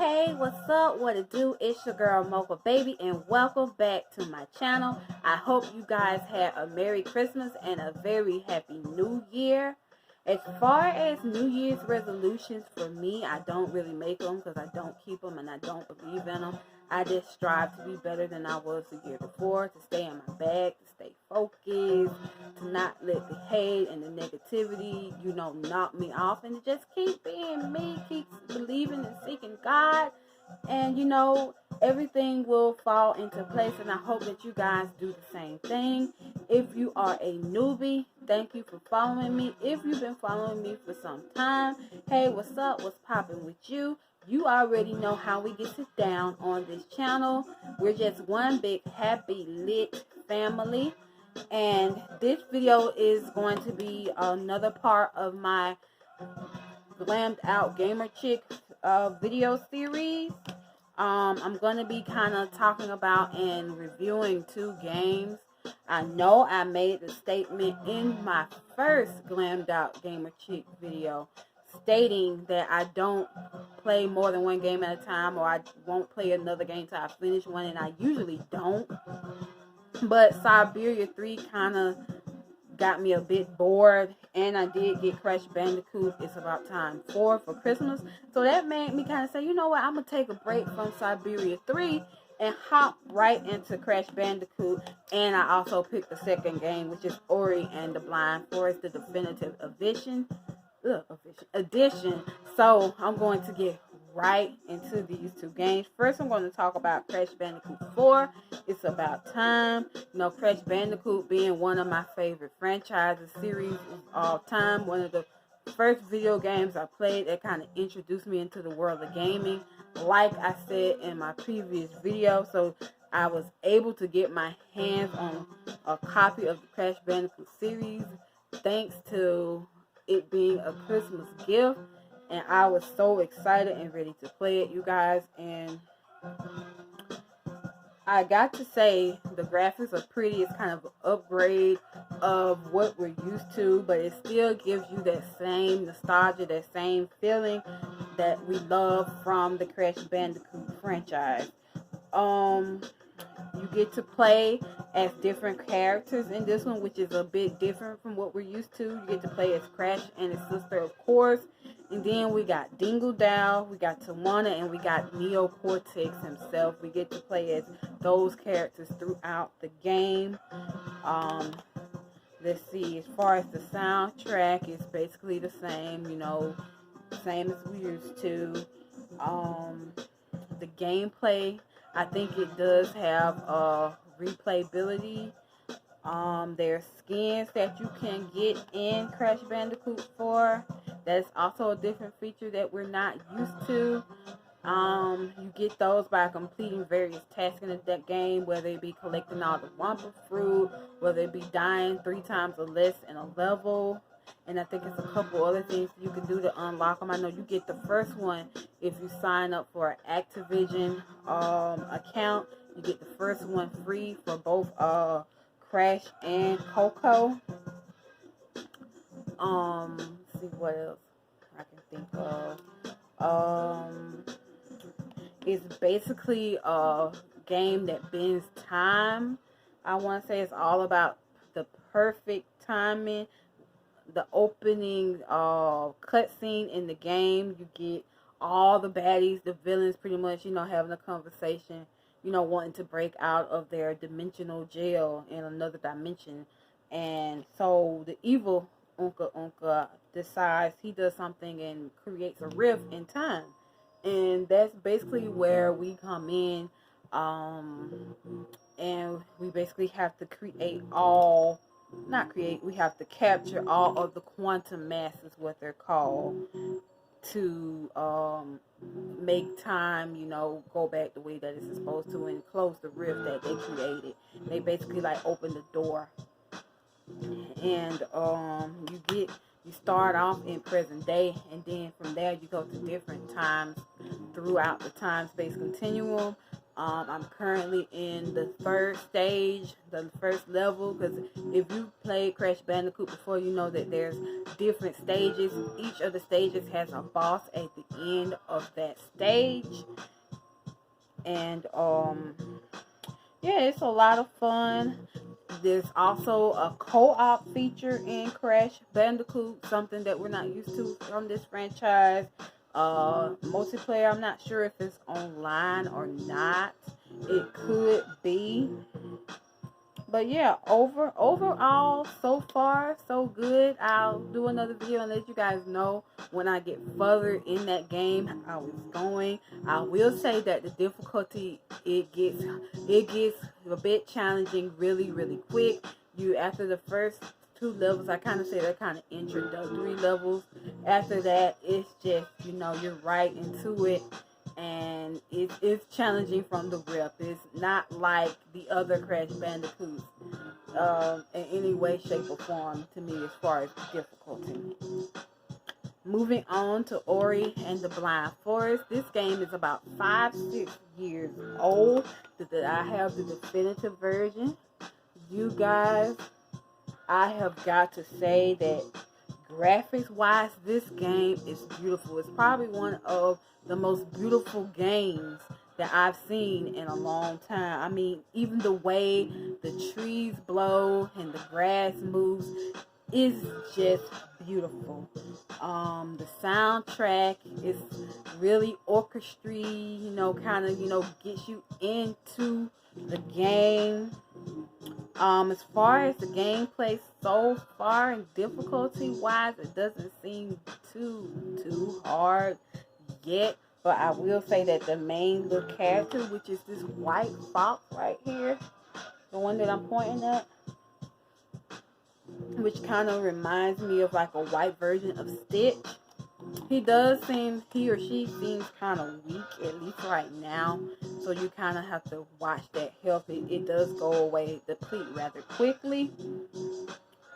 Hey, what's up? What it do? It's your girl Mocha Baby, and welcome back to my channel. I hope you guys had a Merry Christmas and a very Happy New Year. As far as New Year's resolutions, for me, I don't really make them because I don't keep them and I don't believe in them. I just strive to be better than I was the year before, to stay in my bag, to stay focused, to not let the hate and the negativity, knock me off, and to just keep being me, keep believing and seeking God, and everything will fall into place. And I hope that you guys do the same thing. If you are a newbie, thank you for following me. If you've been following me for some time, hey, what's up? What's popping with you? You already know how we get it down on this channel. We're just one big happy lit family. And this video is going to be another part of my Glammed Out Gamer Chick video series. I'm going to be kind of talking about and reviewing two games. I know I made the statement in my first Glammed Out Gamer Chick video stating that I don't play more than one game at a time, or I won't play another game till I finish one, and I usually don't. But Siberia 3 kind of got me a bit bored, and I did get Crash Bandicoot It's About Time 4 for Christmas. So that made me kind of say, you know what, I'm going to take a break from Siberia 3 and hop right into Crash Bandicoot. And I also picked the second game, which is Ori and the Blind Forest, the definitive edition. So I'm going to get right into these two games. First, I'm going to talk about Crash Bandicoot 4. It's About Time. Crash Bandicoot being one of my favorite franchises, series of all time. One of the first video games I played that kind of introduced me into the world of gaming, like I said in my previous video. So I was able to get my hands on a copy of the Crash Bandicoot series thanks to it being a Christmas gift, and I was so excited and ready to play it, you guys. And I got to say, the graphics are pretty. It's kind of an upgrade of what we're used to, but it still gives you that same nostalgia, that same feeling that we love from the Crash Bandicoot franchise. You get to play as different characters in this one, which is a bit different from what we're used to. You get to play as Crash and his sister, of course. And then we got Dingle Dow, we got Tawana, and we got Neo Cortex himself. We get to play as those characters throughout the game. Let's see, as far as the soundtrack, it's basically the same, same as we used to. The gameplay, I think it does have replayability. There's skins that you can get in Crash Bandicoot 4. That's also a different feature that we're not used to. You get those by completing various tasks in that game, whether it be collecting all the Wumpa fruit, whether it be dying 3 times or less in a level. And I think it's a couple other things you can do to unlock them. I know you get the first one if you sign up for an Activision account. You get the first one free for both Crash and Coco. Let's see what else I can think of. It's basically a game that bends time. I want to say it's all about the perfect timing. The opening cutscene in the game, you get all the baddies, the villains, pretty much, having a conversation, wanting to break out of their dimensional jail in another dimension. And so the evil Unka decides he does something and creates a rift in time. And that's basically where we come in. And we basically have to we have to capture all of the quantum masses, what they're called, to make time, go back the way that it's supposed to and close the rift that they created. They basically open the door. And you start off in present day, and then from there you go to different times throughout the time-space continuum. I'm currently in the third stage, the first level, because if you played Crash Bandicoot before, you know that there's different stages. Each of the stages has a boss at the end of that stage. And yeah, it's a lot of fun. There's also a co-op feature in Crash Bandicoot, something that we're not used to from this franchise. Multiplayer, I'm not sure if it's online or not. It could be. But yeah, overall, so far, so good. I'll do another video and let you guys know when I get further in that game how it's going. I will say that the difficulty, it gets a bit challenging really quick. You, after the first 2 levels, I kind of say they're kind of introductory levels. After that, it's just, you know, you're right into it. And it's challenging from the rip. It's not like the other Crash Bandicoots in any way, shape, or form to me as far as difficulty. Moving on to Ori and the Blind Forest. This game is about 5-6 years old. I have the definitive version. You guys, I have got to say that graphics-wise, this game is beautiful. It's probably one of the most beautiful games that I've seen in a long time. I mean, even the way the trees blow and the grass moves is just beautiful. The soundtrack is really orchestry, you know, kind of, you know, gets you into the game. As far as the gameplay so far and difficulty wise, it doesn't seem too hard yet, but I will say that the main little character, which is this white fox right here, the one that I'm pointing at, which kind of reminds me of like a white version of Stitch. He or she seems kind of weak, at least right now. So you kind of have to watch that health. It does go away, deplete rather quickly.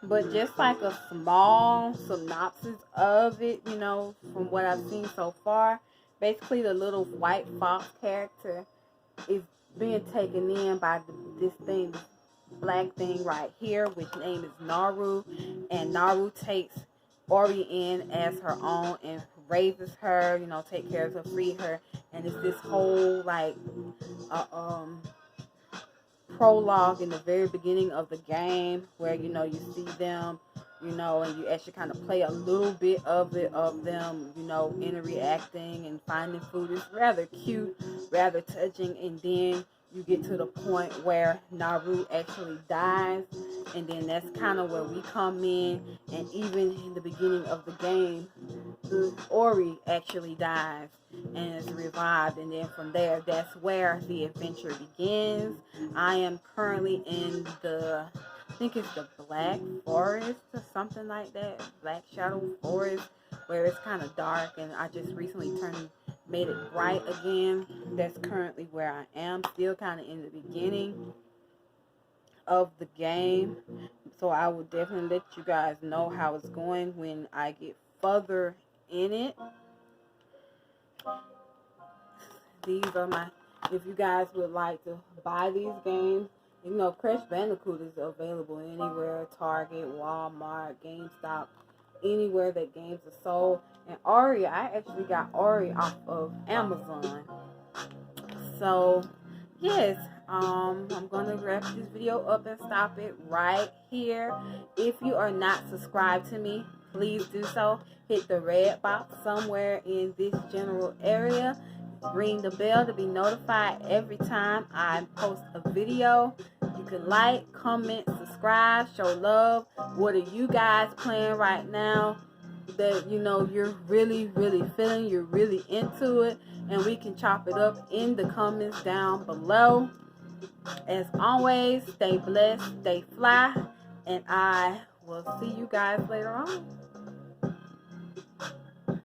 But just like a small synopsis of it, you know, from what I've seen so far, basically the little white fox character is being taken in by this black thing right here, which name is Naru. And Naru takes Ori in as her own and raises her, you know, take care of her, free her. And it's this whole like prologue in the very beginning of the game where, you know, you see them, you know, and you actually kind of play a little bit of them, you know, interacting and finding food. It's rather cute, rather touching. And then you get to the point where Naru actually dies, and then that's kind of where we come in. And even in the beginning of the game, Ori actually dies and is revived, and then from there, that's where the adventure begins. I am currently in I think it's the Black Forest or something like that, Black Shadow Forest, where it's kind of dark, and I just recently made it bright again. That's currently where I am, still kind of in the beginning of the game. So I will definitely let you guys know how it's going when I get further in it. These are if you guys would like to buy these games, you know, Crash Bandicoot is available anywhere, Target, Walmart, GameStop, anywhere that games are sold. And Ori, I actually got Ori off of Amazon. So, yes, I'm going to wrap this video up and stop it right here. If you are not subscribed to me, please do so. Hit the red box somewhere in this general area. Ring the bell to be notified every time I post a video. You can like, comment, subscribe, show love. What are you guys playing right now that, you know, you're really feeling, you're really into it? And we can chop it up in the comments down below. As always, stay blessed, stay fly, and I will see you guys later on.